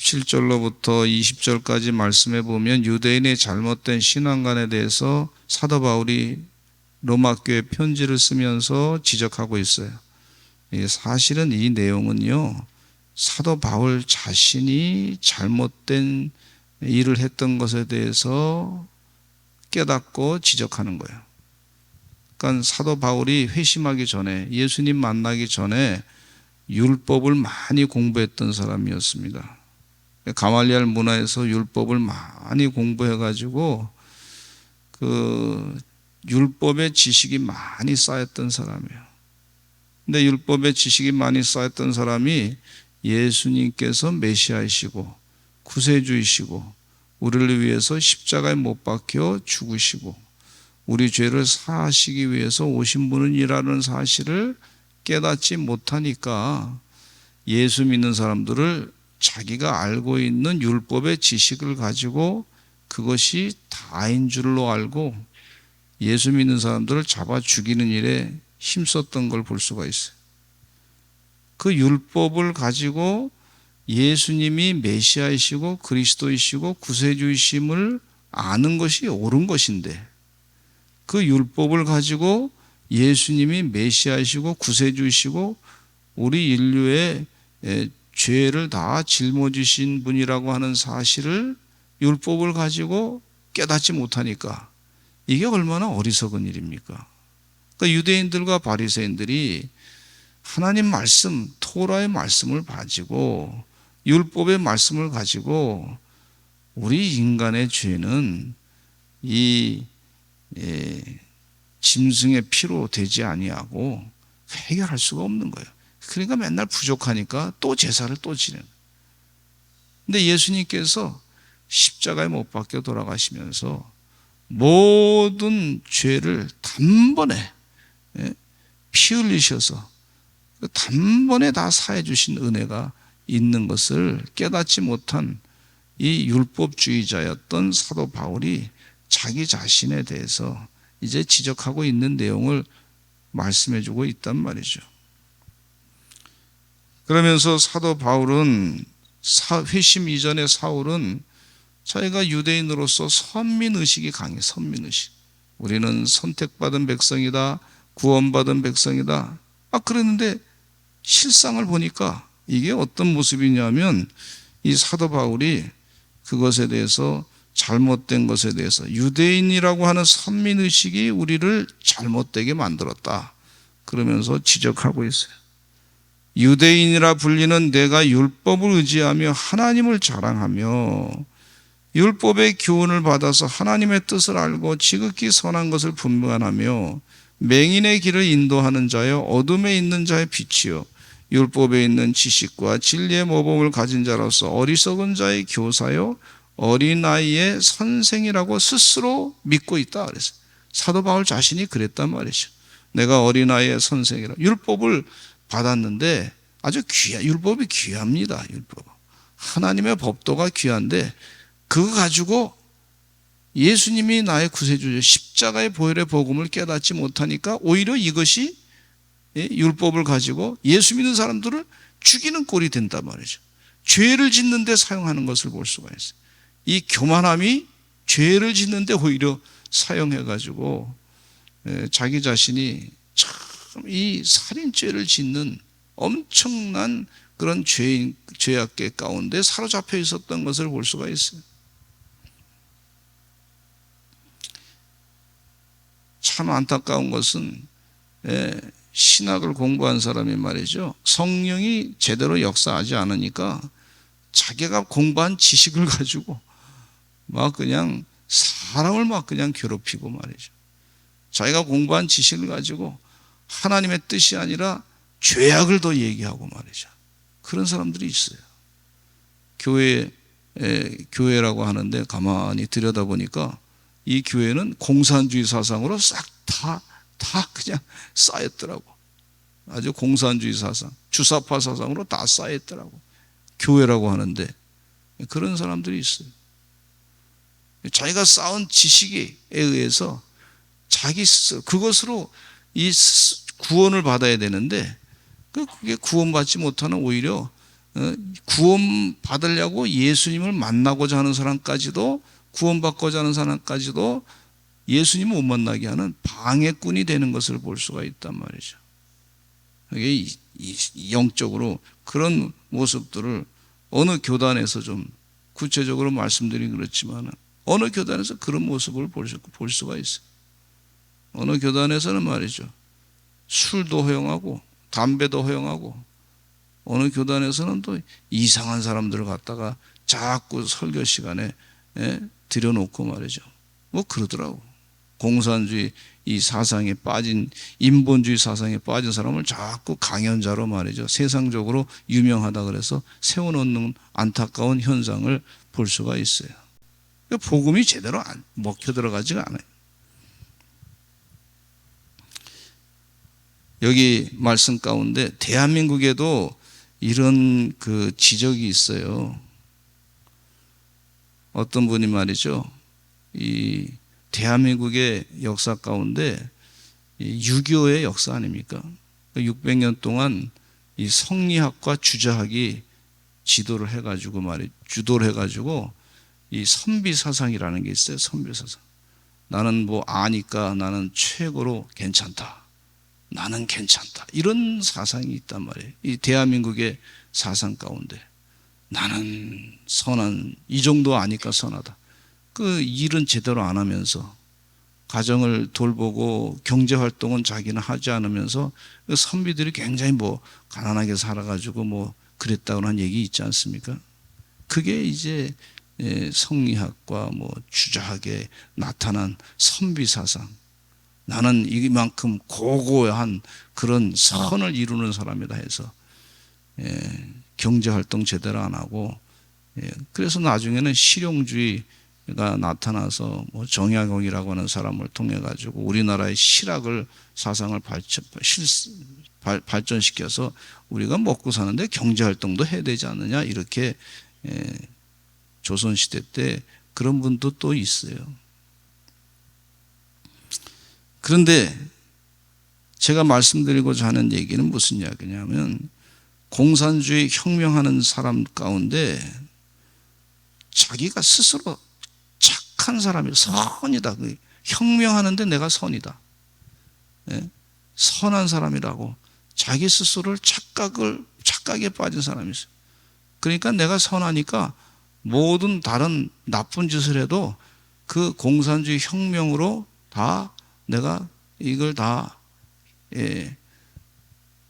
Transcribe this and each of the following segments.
17절로부터 20절까지 말씀해 보면 유대인의 잘못된 신앙관에 대해서 사도 바울이 로마 교회 편지를 쓰면서 지적하고 있어요. 사실은 이 내용은요, 사도 바울 자신이 잘못된 일을 했던 것에 대해서 깨닫고 지적하는 거예요. 그러니까 사도 바울이 회심하기 전에, 예수님 만나기 전에 율법을 많이 공부했던 사람이었습니다. 가말리알 문화에서 율법을 많이 공부해가지고 그 율법의 지식이 많이 쌓였던 사람이에요. 근데 율법의 지식이 많이 쌓였던 사람이 예수님께서 메시아이시고 구세주이시고 우리를 위해서 십자가에 못 박혀 죽으시고 우리 죄를 사하시기 위해서 오신 분이라는 사실을 깨닫지 못하니까 예수 믿는 사람들을 자기가 알고 있는 율법의 지식을 가지고 그것이 다인 줄로 알고 예수 믿는 사람들을 잡아 죽이는 일에 힘썼던 걸 볼 수가 있어요. 그 율법을 가지고 예수님이 메시아이시고 그리스도이시고 구세주이심을 아는 것이 옳은 것인데 그 율법을 가지고 예수님이 메시아이시고 구세주이시고 우리 인류의 죄를 다 짊어지신 분이라고 하는 사실을 율법을 가지고 깨닫지 못하니까 이게 얼마나 어리석은 일입니까? 그러니까 유대인들과 바리새인들이 하나님 말씀, 토라의 말씀을 가지고 율법의 말씀을 가지고 우리 인간의 죄는 이 짐승의 피로 되지 아니하고 해결할 수가 없는 거예요. 그러니까 맨날 부족하니까 또 제사를 또 지내는 거예요. 근데 예수님께서 십자가에 못 박혀 돌아가시면서 모든 죄를 단번에 피 흘리셔서 단번에 다 사해 주신 은혜가 있는 것을 깨닫지 못한 이 율법주의자였던 사도 바울이 자기 자신에 대해서 이제 지적하고 있는 내용을 말씀해 주고 있단 말이죠. 그러면서 사도 바울은 회심 이전의 사울은 자기가 유대인으로서 선민의식이 강해. 선민의식. 우리는 선택받은 백성이다. 구원받은 백성이다. 그랬는데 실상을 보니까 이게 어떤 모습이냐면 이 사도 바울이 그것에 대해서 잘못된 것에 대해서 유대인이라고 하는 선민의식이 우리를 잘못되게 만들었다. 그러면서 지적하고 있어요. 유대인이라 불리는 내가 율법을 의지하며 하나님을 자랑하며 율법의 교훈을 받아서 하나님의 뜻을 알고 지극히 선한 것을 분별하며 맹인의 길을 인도하는 자여 어둠에 있는 자의 빛이요 율법에 있는 지식과 진리의 모범을 가진 자로서 어리석은 자의 교사요 어린아이의 선생이라고 스스로 믿고 있다 그랬어요. 사도 바울 자신이 그랬단 말이죠. 내가 어린아이의 선생이라. 율법을 받았는데 아주 율법이 귀합니다. 율법. 하나님의 법도가 귀한데 그거 가지고 예수님이 나의 구세주죠. 십자가의 보혈의 복음을 깨닫지 못하니까 오히려 이것이 율법을 가지고 예수 믿는 사람들을 죽이는 꼴이 된단 말이죠. 죄를 짓는 데 사용하는 것을 볼 수가 있어요. 이 교만함이 죄를 짓는 데 오히려 사용해가지고 자기 자신이 참 이 살인죄를 짓는 엄청난 그런 죄악계 가운데 사로잡혀 있었던 것을 볼 수가 있어요. 참 안타까운 것은 신학을 공부한 사람이 말이죠. 성령이 제대로 역사하지 않으니까 자기가 공부한 지식을 가지고 막 그냥 사람을 막 그냥 괴롭히고 말이죠. 자기가 공부한 지식을 가지고 하나님의 뜻이 아니라 죄악을 더 얘기하고 말이죠. 그런 사람들이 있어요. 교회라고 하는데 가만히 들여다보니까 이 교회는 공산주의 사상으로 싹 다 그냥 쌓였더라고. 아주 공산주의 사상, 주사파 사상으로 다 쌓였더라고. 교회라고 하는데 그런 사람들이 있어요. 자기가 쌓은 지식에 의해서 그것으로 이 구원을 받아야 되는데 그게 구원받지 못하는 오히려 구원 받으려고 예수님을 만나고자 하는 사람까지도, 구원받고자 하는 사람까지도 예수님을 못 만나게 하는 방해꾼이 되는 것을 볼 수가 있단 말이죠. 이게 영적으로 그런 모습들을 어느 교단에서 좀 구체적으로 말씀드리긴 그렇지만 어느 교단에서 그런 모습을 볼 수가 있어요. 어느 교단에서는 말이죠, 술도 허용하고 담배도 허용하고, 어느 교단에서는 또 이상한 사람들을 갖다가 자꾸 설교 시간에 들여놓고 말이죠, 뭐 그러더라고. 공산주의 이 사상에 빠진, 인본주의 사상에 빠진 사람을 자꾸 강연자로 말이죠, 세상적으로 유명하다 그래서 세워놓는 안타까운 현상을 볼 수가 있어요. 복음이 제대로 먹혀 들어가지가 않아요. 여기 말씀 가운데 대한민국에도 이런 그 지적이 있어요. 어떤 분이 말이죠, 이 대한민국의 역사 가운데 6.25의 역사 아닙니까? 600년 동안 이 성리학과 주자학이 지도를 해가지고 주도를 해가지고 이 선비사상이라는 게 있어요. 선비사상. 나는 뭐 아니까 나는 최고로 괜찮다. 나는 괜찮다. 이런 사상이 있단 말이에요. 이 대한민국의 사상 가운데 나는 선한, 이 정도 아니까 선하다. 그 일은 제대로 안 하면서 가정을 돌보고 경제활동은 자기는 하지 않으면서 그 선비들이 굉장히 뭐 가난하게 살아가지고 뭐 그랬다고는 얘기 있지 않습니까? 그게 이제 성리학과 뭐 주자학에 나타난 선비사상. 나는 이만큼 고고한 그런 선을 이루는 사람이다 해서 경제활동 제대로 안 하고, 그래서 나중에는 실용주의가 나타나서 뭐 정약용이라고 하는 사람을 통해 가지고 우리나라의 실학을 사상을 발전시켜서 우리가 먹고 사는데 경제활동도 해야 되지 않느냐, 이렇게 조선시대 때 그런 분도 또 있어요. 그런데 제가 말씀드리고자 하는 얘기는 무슨 이야기냐면, 공산주의 혁명하는 사람 가운데 자기가 스스로 착한 사람이 선이다. 혁명하는데 내가 선이다. 선한 사람이라고 자기 스스로를 착각에 빠진 사람이 있어요. 그러니까 내가 선하니까 모든 다른 나쁜 짓을 해도 그 공산주의 혁명으로 다 내가 이걸 다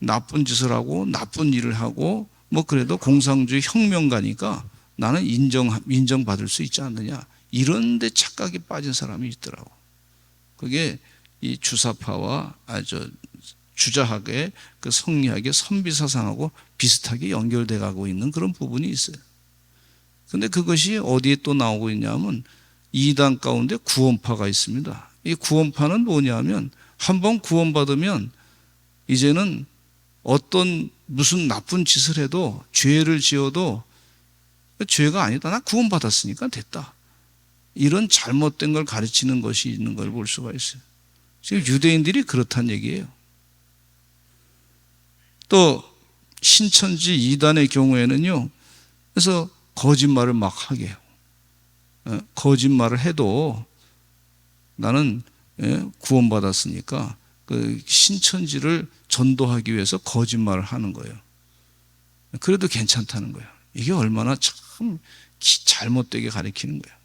나쁜 짓을 하고 나쁜 일을 하고 뭐 그래도 공산주의 혁명가니까 나는 인정받을 수 있지 않느냐, 이런 데 착각에 빠진 사람이 있더라고. 그게 이 주사파와 주자학의 그 성리학의 선비사상하고 비슷하게 연결돼 가고 있는 그런 부분이 있어요. 근데 그것이 어디에 또 나오고 있냐면 이단 가운데 구원파가 있습니다. 이 구원파는 뭐냐면 한번 구원받으면 이제는 어떤 무슨 나쁜 짓을 해도, 죄를 지어도 죄가 아니다. 나 구원받았으니까 됐다. 이런 잘못된 걸 가르치는 것이 있는 걸 볼 수가 있어요. 지금 유대인들이 그렇다는 얘기예요. 또 신천지 이단의 경우에는요, 그래서 거짓말을 막 하게 해요. 거짓말을 해도 나는 구원받았으니까 그 신천지를 전도하기 위해서 거짓말을 하는 거예요. 그래도 괜찮다는 거예요. 이게 얼마나 참 잘못되게 가르치는 거예요.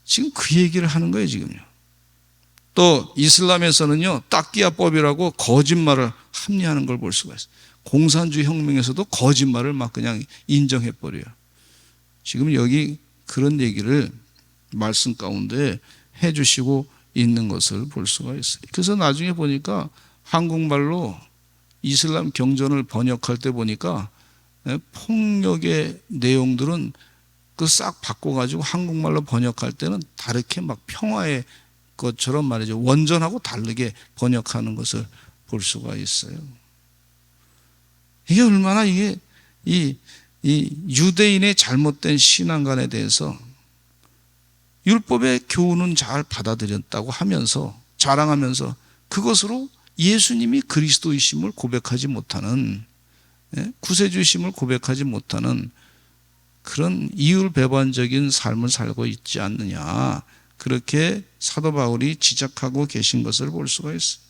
지금 그 얘기를 하는 거예요, 지금요. 또 이슬람에서는요, 따끼야법이라고 거짓말을 합리하는 걸 볼 수가 있어요. 공산주의 혁명에서도 거짓말을 막 그냥 인정해버려요. 지금 여기 그런 얘기를 말씀 가운데 해주시고 있는 것을 볼 수가 있어요. 그래서 나중에 보니까 한국말로 이슬람 경전을 번역할 때 보니까 폭력의 내용들은 그 싹 바꿔가지고 한국말로 번역할 때는 다르게 막 평화의 것처럼 말이죠, 원전하고 다르게 번역하는 것을 볼 수가 있어요. 이게 얼마나 이 유대인의 잘못된 신앙관에 대해서 율법의 교훈은 잘 받아들였다고 하면서 자랑하면서 그것으로 예수님이 그리스도이심을 고백하지 못하는 구세주심을 고백하지 못하는 그런 이율배반적인 삶을 살고 있지 않느냐, 그렇게 사도 바울이 지적하고 계신 것을 볼 수가 있어요.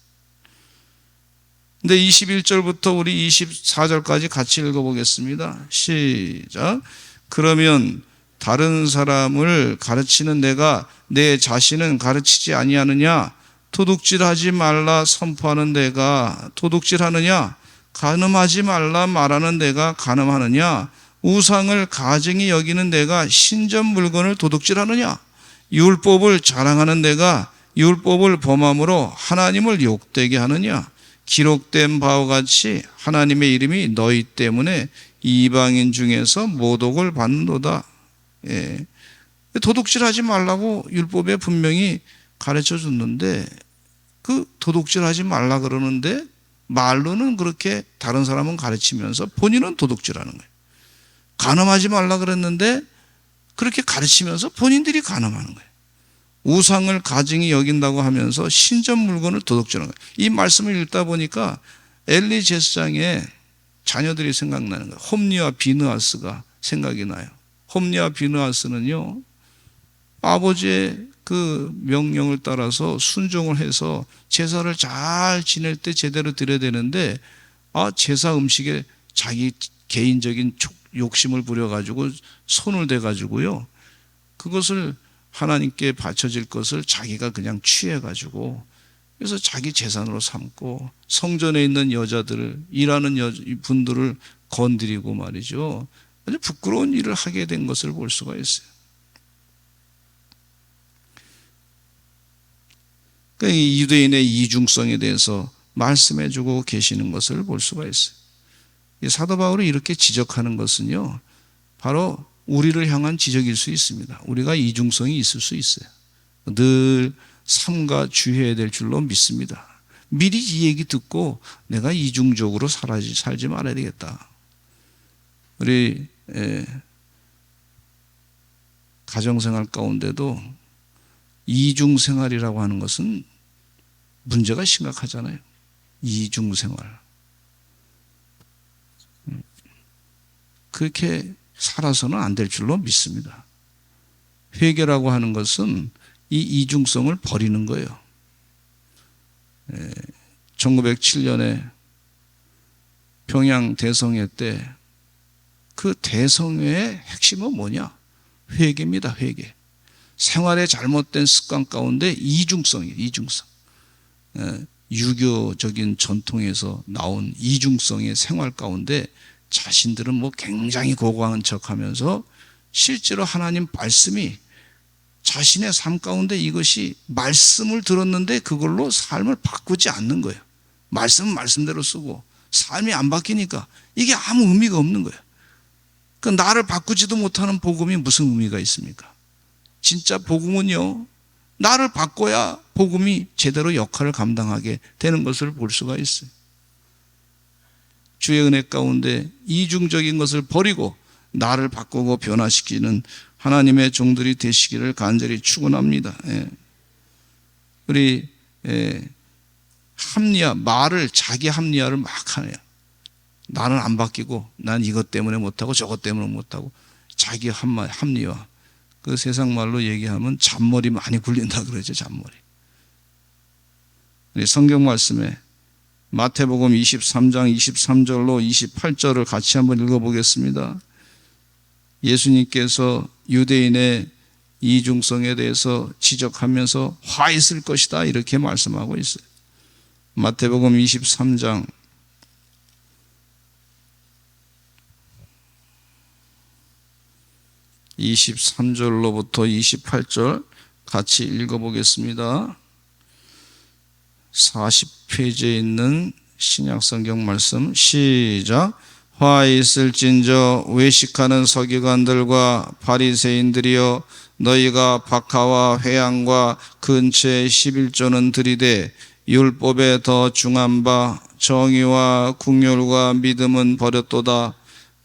근데 21절부터 우리 24절까지 같이 읽어보겠습니다. 시작. 그러면 다른 사람을 가르치는 내가 내 자신은 가르치지 아니하느냐? 도둑질하지 말라 선포하는 내가 도둑질하느냐? 간음하지 말라 말하는 내가 간음하느냐? 우상을 가증히 여기는 내가 신전 물건을 도둑질하느냐? 율법을 자랑하는 내가 율법을 범함으로 하나님을 욕되게 하느냐? 기록된 바와 같이 하나님의 이름이 너희 때문에 이방인 중에서 모독을 받는도다. 도둑질하지 말라고 율법에 분명히 가르쳐 줬는데, 그 도둑질하지 말라 그러는데 말로는 그렇게 다른 사람은 가르치면서 본인은 도둑질하는 거예요. 간음하지 말라 그랬는데 그렇게 가르치면서 본인들이 간음하는 거예요. 우상을 가증히 여긴다고 하면서 신전 물건을 도둑질하는 거예요. 이 말씀을 읽다 보니까 엘리 제사장의 자녀들이 생각나는 거예요. 홈리와 비느하스가 생각이 나요. 홈리와 비느하스는요, 아버지의 그 명령을 따라서 순종을 해서 제사를 잘 지낼 때 제대로 드려야 되는데, 제사 음식에 자기 개인적인 욕심을 부려가지고 손을 대가지고요, 그것을 하나님께 바쳐질 것을 자기가 그냥 취해가지고, 그래서 자기 재산으로 삼고 성전에 있는 여자들을, 일하는 분들을 건드리고 말이죠, 아주 부끄러운 일을 하게 된 것을 볼 수가 있어요. 그러니까 이 유대인의 이중성에 대해서 말씀해주고 계시는 것을 볼 수가 있어요. 사도 바울이 이렇게 지적하는 것은요, 바로 우리를 향한 지적일 수 있습니다. 우리가 이중성이 있을 수 있어요. 늘 삼가 주의해야 될 줄로 믿습니다. 미리 이 얘기 듣고 내가 이중적으로 살지 말아야 되겠다. 우리 가정생활 가운데도 이중생활이라고 하는 것은 문제가 심각하잖아요. 이중생활. 그렇게 살아서는 안 될 줄로 믿습니다. 회개라고 하는 것은 이 이중성을 버리는 거예요. 1907년에 평양 대성회 때 그 대성회의 핵심은 뭐냐? 회개입니다. 회개. 생활의 잘못된 습관 가운데 이중성이에요. 이중성. 유교적인 전통에서 나온 이중성의 생활 가운데 자신들은 뭐 굉장히 고고한 척하면서 실제로 하나님 말씀이 자신의 삶 가운데 이것이 말씀을 들었는데 그걸로 삶을 바꾸지 않는 거예요. 말씀은 말씀대로 쓰고 삶이 안 바뀌니까 이게 아무 의미가 없는 거예요. 그 나를 바꾸지도 못하는 복음이 무슨 의미가 있습니까? 진짜 복음은요, 나를 바꿔야 복음이 제대로 역할을 감당하게 되는 것을 볼 수가 있어요. 주의 은혜 가운데 이중적인 것을 버리고 나를 바꾸고 변화시키는 하나님의 종들이 되시기를 간절히 축원합니다. 우리 합리화, 말을, 자기 합리화를 막 하네요. 나는 안 바뀌고 난 이것 때문에 못하고 저것 때문에 못하고, 자기 합리화. 그 세상 말로 얘기하면 잔머리 많이 굴린다 그러죠. 잔머리. 우리 성경 말씀에 마태복음 23장 23절로 28절을 같이 한번 읽어보겠습니다. 예수님께서 유대인의 이중성에 대해서 지적하면서 화 있을 것이다 이렇게 말씀하고 있어요. 마태복음 23장 23절로부터 28절 같이 읽어보겠습니다. 40페이지에 있는 신약성경 말씀 시작. 화 있을진저 외식하는 서기관들과 바리새인들이여, 너희가 박하와 회양과 근처의 11조는 들이되 율법에 더 중한 바 정의와 국률과 믿음은 버렸도다.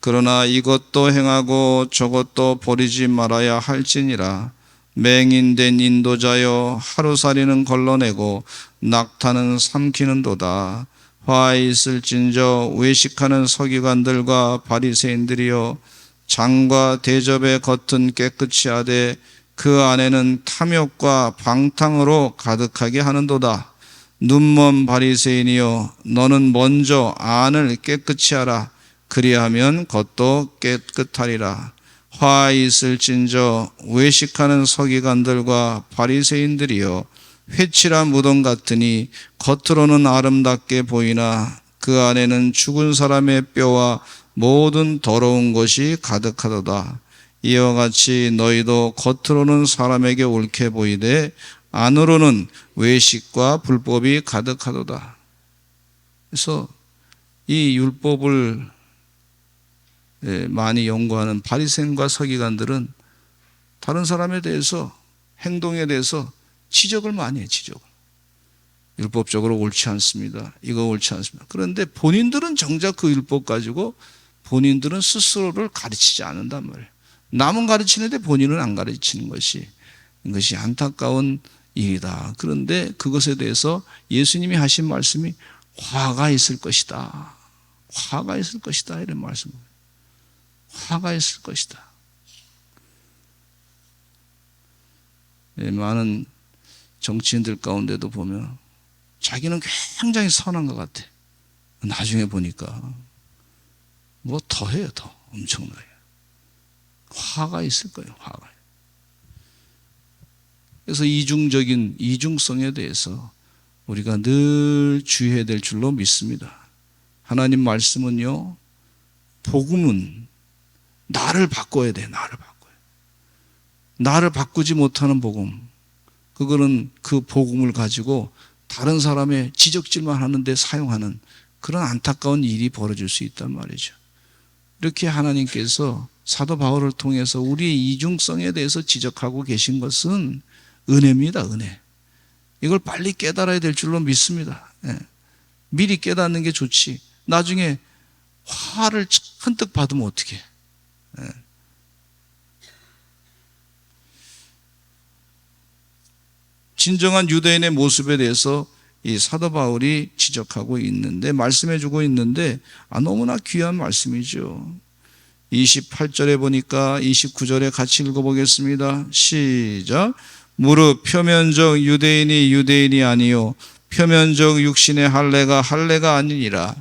그러나 이것도 행하고 저것도 버리지 말아야 할지니라. 맹인된 인도자여, 하루살이는 걸러내고 낙타는 삼키는도다. 화 있을진저 외식하는 서기관들과 바리새인들이여 장과 대접의 겉은 깨끗이 하되 그 안에는 탐욕과 방탕으로 가득하게 하는도다. 눈먼 바리새인이여 너는 먼저 안을 깨끗이 하라. 그리하면 겉도 깨끗하리라. 화 있을진저 외식하는 서기관들과 바리새인들이여 회칠한 무덤 같으니 겉으로는 아름답게 보이나 그 안에는 죽은 사람의 뼈와 모든 더러운 것이 가득하도다. 이와 같이 너희도 겉으로는 사람에게 옳게 보이되 안으로는 외식과 불법이 가득하도다. 그래서 이 율법을 많이 연구하는 바리새인과 서기관들은 다른 사람에 대해서, 행동에 대해서 지적을 많이 해요. 지적을. 율법적으로 옳지 않습니다. 이거 옳지 않습니다. 그런데 본인들은 정작 그 율법 가지고 본인들은 스스로를 가르치지 않는단 말이에요. 남은 가르치는데 본인은 안 가르치는 이것이 안타까운 일이다. 그런데 그것에 대해서 예수님이 하신 말씀이 화가 있을 것이다. 화가 있을 것이다. 이런 말씀입니다. 화가 있을 것이다. 많은 정치인들 가운데도 보면 자기는 굉장히 선한 것 같아. 나중에 보니까 뭐 더해요. 더 엄청나게. 화가 있을 거예요. 화가. 그래서 이중성에 대해서 우리가 늘 주의해야 될 줄로 믿습니다. 하나님 말씀은요, 복음은 나를 바꿔야 돼. 나를 바꿔야. 나를 바꾸지 못하는 복음. 그거는 그 복음을 가지고 다른 사람의 지적질만 하는데 사용하는 그런 안타까운 일이 벌어질 수 있단 말이죠. 이렇게 하나님께서 사도 바울을 통해서 우리의 이중성에 대해서 지적하고 계신 것은 은혜입니다. 은혜. 이걸 빨리 깨달아야 될 줄로 믿습니다. 미리 깨닫는 게 좋지. 나중에 화를 흔뜩 받으면 어떡해. 진정한 유대인의 모습에 대해서 이 사도 바울이 지적하고 있는데, 말씀해 주고 있는데, 너무나 귀한 말씀이죠. 28절에 보니까 29절에 같이 읽어보겠습니다. 시작. 무릇 표면적 유대인이 유대인이 아니요 표면적 육신의 할례가 아니니라.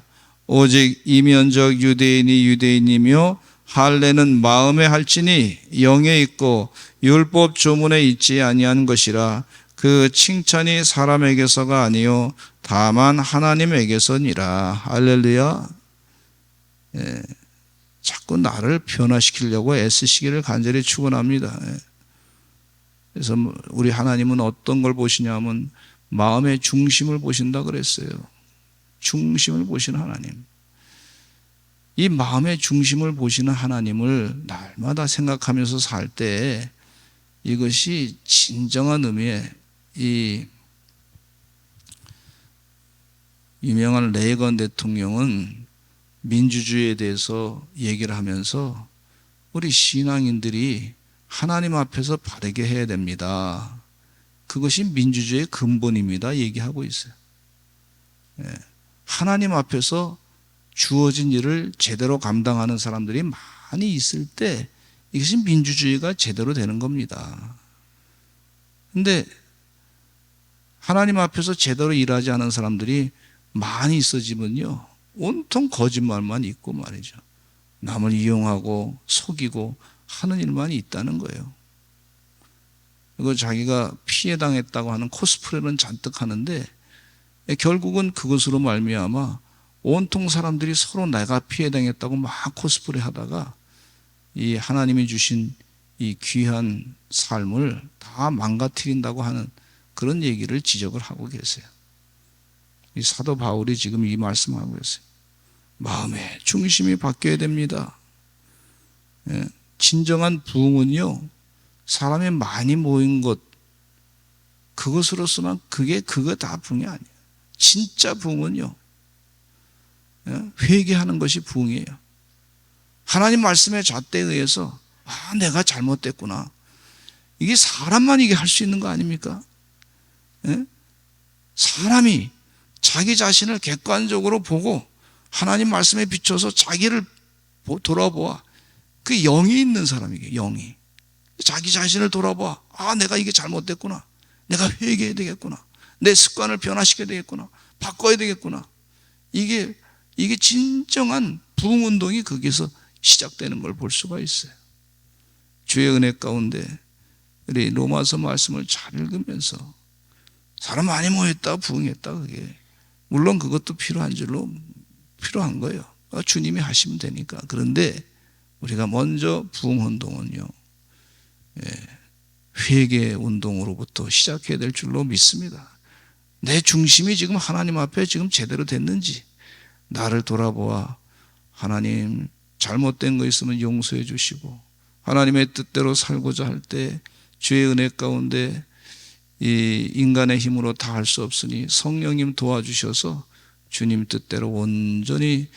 오직 이면적 유대인이 유대인이며 할례는 마음에 할지니 영에 있고 율법 조문에 있지 아니한 것이라. 그 칭찬이 사람에게서가 아니요 다만 하나님에게서니라. 할렐루야. 자꾸 나를 변화시키려고 애쓰시기를 간절히 축원합니다. 그래서 우리 하나님은 어떤 걸 보시냐면 마음의 중심을 보신다 그랬어요. 중심을 보시는 하나님. 이 마음의 중심을 보시는 하나님을 날마다 생각하면서 살 때 이것이 진정한 의미의 이 유명한 레이건 대통령은 민주주의에 대해서 얘기를 하면서 우리 신앙인들이 하나님 앞에서 바르게 해야 됩니다. 그것이 민주주의의 근본입니다. 얘기하고 있어요. 하나님 앞에서 주어진 일을 제대로 감당하는 사람들이 많이 있을 때 이것이 민주주의가 제대로 되는 겁니다. 그런데 하나님 앞에서 제대로 일하지 않은 사람들이 많이 있어지면요, 온통 거짓말만 있고 말이죠. 남을 이용하고 속이고 하는 일만 있다는 거예요. 그리고 자기가 피해당했다고 하는 코스프레는 잔뜩 하는데 결국은 그것으로 말미암아 온통 사람들이 서로 내가 피해당했다고 막 코스프레 하다가 이 하나님이 주신 이 귀한 삶을 다 망가뜨린다고 하는 그런 얘기를 지적을 하고 계세요. 이 사도 바울이 지금 이 말씀하고 있어요. 마음의 중심이 바뀌어야 됩니다. 진정한 부흥은요, 사람이 많이 모인 것, 그것으로서만 그거 다 부흥이 아니에요. 진짜 부흥은요, 회개하는 것이 부흥이에요. 하나님 말씀의 잣대에 의해서 내가 잘못됐구나. 이게 사람만 이게 할 수 있는 거 아닙니까? 사람이 자기 자신을 객관적으로 보고 하나님 말씀에 비춰서 자기를 돌아보아. 그 영이 있는 사람이에요. 영이. 자기 자신을 돌아봐. 아, 내가 이게 잘못됐구나. 내가 회개해야 되겠구나. 내 습관을 변화시켜야 되겠구나. 바꿔야 되겠구나. 이게 진정한 부흥운동이 거기서 시작되는 걸 볼 수가 있어요. 주의 은혜 가운데 우리 로마서 말씀을 잘 읽으면서 사람 많이 모였다 부흥했다. 그게 물론 그것도 필요한 거예요. 주님이 하시면 되니까. 그런데 우리가 먼저 부흥운동은요, 회개 운동으로부터 시작해야 될 줄로 믿습니다. 내 중심이 지금 하나님 앞에 지금 제대로 됐는지 나를 돌아보아 하나님 잘못된 거 있으면 용서해 주시고 하나님의 뜻대로 살고자 할 때 주의 은혜 가운데 이 인간의 힘으로 다 할 수 없으니 성령님 도와주셔서 주님 뜻대로 온전히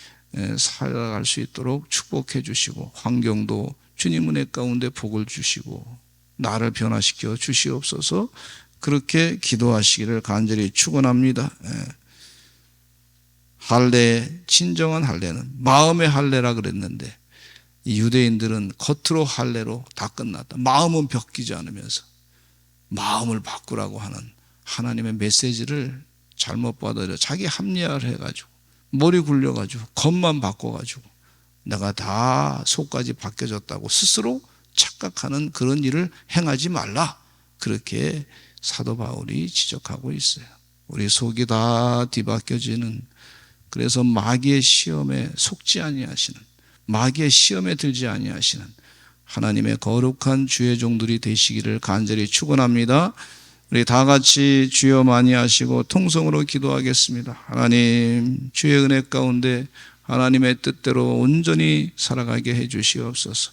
살아갈 수 있도록 축복해 주시고 환경도 주님 은혜 가운데 복을 주시고 나를 변화시켜 주시옵소서. 그렇게 기도하시기를 간절히 축원합니다. 할례, 진정한 할례는 마음의 할례라 그랬는데 이 유대인들은 겉으로 할례로 다 끝났다. 마음은 바뀌지 않으면서 마음을 바꾸라고 하는 하나님의 메시지를 잘못 받아들여 자기 합리화를 해가지고 머리 굴려가지고 겉만 바꿔가지고 내가 다 속까지 바뀌어졌다고 스스로 착각하는 그런 일을 행하지 말라. 그렇게 사도 바울이 지적하고 있어요. 우리 속이 다 뒤바뀌어지는, 그래서 마귀의 시험에 속지 아니하시는, 마귀의 시험에 들지 아니하시는 하나님의 거룩한 주의 종들이 되시기를 간절히 축원합니다. 우리 다 같이 주여 많이 하시고 통성으로 기도하겠습니다. 하나님, 주의 은혜 가운데 하나님의 뜻대로 온전히 살아가게 해 주시옵소서.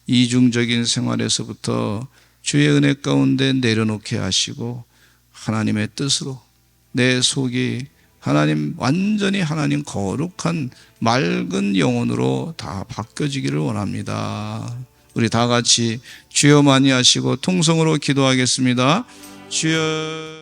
이중적인 생활에서부터 주의 은혜 가운데 내려놓게 하시고 하나님의 뜻으로 내 속이 하나님 완전히 하나님 거룩한 맑은 영혼으로 다 바뀌어지기를 원합니다. 우리 다 같이 주여 많이 하시고 통성으로 기도하겠습니다. 주여.